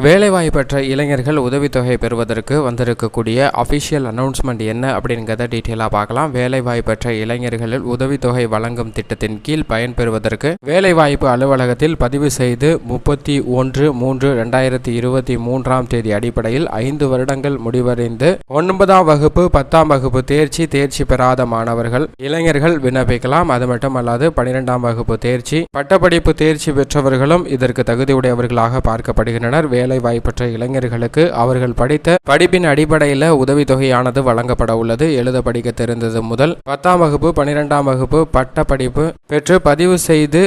வேலைவாய்ப்பற்ற இளைஞர்கள் உதவித்தொகை பெறுவதற்கு வந்திருக்கக்கூடிய அஃபிஷியல் அனௌன்ஸ்மெண்ட் என்ன அப்படிங்கிறத டீட்டெயிலாக பார்க்கலாம். வேலைவாய்ப்பற்ற இளைஞர்களில் உதவித்தொகை வழங்கும் திட்டத்தின் கீழ் பயன்பெறுவதற்கு வேலைவாய்ப்பு அலுவலகத்தில் பதிவு செய்து 31/3/2023 தேதி அடிப்படையில் 5 வருடங்கள் முடிவடைந்து 9ஆம் வகுப்பு 10ஆம் வகுப்பு தேர்ச்சி பெறாத மாணவர்கள் இளைஞர்கள் விண்ணப்பிக்கலாம். அது மட்டுமல்லாது 12ஆம் வகுப்பு தேர்ச்சி பட்டப்படிப்பு தேர்ச்சி பெற்றவர்களும் இதற்கு தகுதியுடையவர்களாக பார்க்கப்படுகின்றனர். வேலை வாய்ப்பற்ற இளைஞர்களுக்கு அவர்கள் படித்த படிப்பின் அடிப்படையில் உதவித்தொகையானது வழங்கப்பட உள்ளது. எழுத படிக்க தெரிந்தது முதல் 10ஆம் வகுப்பு 12ஆம் வகுப்பு பட்ட படிப்பு பெற்று பதிவு செய்து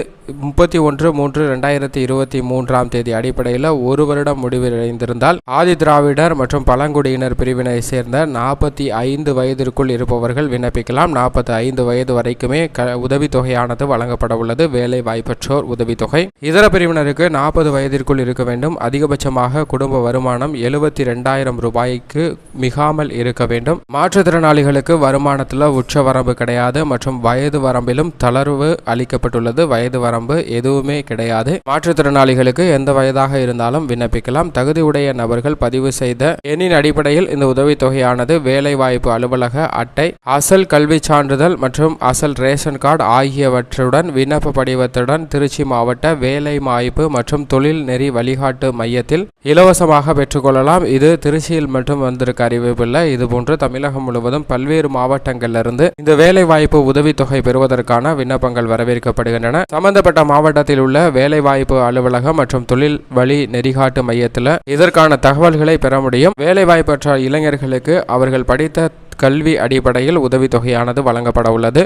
31/3/2023 தேதி அடிப்படையில் 1 வருடம் முடிவடைந்திருந்தால் ஆதி திராவிடர் மற்றும் பழங்குடியினர் பிரிவினை சேர்ந்த 45 வயதிற்குள் இருப்பவர்கள் விண்ணப்பிக்கலாம். 45 வயது வரைக்குமே உதவித்தொகையானது வழங்கப்பட உள்ளது. வேலை வாய்ப்பற்றோர் உதவித்தொகை. இதர பிரிவினருக்கு 40 வயதிற்குள் இருக்க வேண்டும். அதிகபட்சமாக குடும்ப வருமானம் 72,000 ரூபாய்க்கு மிகாமல் இருக்க வேண்டும். மாற்றுத்திறனாளிகளுக்கு வருமானத்தில் உச்சவரம்பு கிடையாது மற்றும் வயது வரம்பிலும் தளர்வு அளிக்கப்பட்டுள்ளது. வயது வரம்பு எதுவுமே கிடையாது. மாற்றுத்திறனாளிகளுக்கு எந்த வயதாக இருந்தாலும் விண்ணப்பிக்கலாம். தகுதியுடைய நபர்கள் பதிவு செய்த எண்ணின் அடிப்படையில் இந்த உதவித்தொகையானது வேலைவாய்ப்பு அலுவலக அட்டை, அசல் கல்வி சான்றிதழ் மற்றும் அசல் ரேஷன் கார்டு ஆகியவற்றுடன் விண்ணப்ப படிவத்துடன் திருச்சி மாவட்ட வேலைவாய்ப்பு மற்றும் தொழில் நெறி வழிகாட்டு மையத்தில் இலவசமாக பெற்றுக்கொள்ளலாம். இது திருச்சியில் மட்டும் வந்திருக்க அறிவிப்பில்லை. இதுபோன்று தமிழகம் முழுவதும் பல்வேறு மாவட்டங்களிலிருந்து இந்த வேலைவாய்ப்பு உதவித்தொகை பெறுவதற்கான விண்ணப்பங்கள் வரவேற்கப்படுகின்றன. சம்பந்தப்பட்ட மாவட்டத்தில் உள்ள வேலைவாய்ப்பு அலுவலகம் மற்றும் தொழில் வழி நெறிகாட்டு மையத்தில் இதற்கான தகவல்களை பெற முடியும். வேலைவாய்ப்பற்ற இளைஞர்களுக்கு அவர்கள் படித்த கல்வி அடிப்படையில் உதவித்தொகையானது வழங்கப்பட உள்ளது.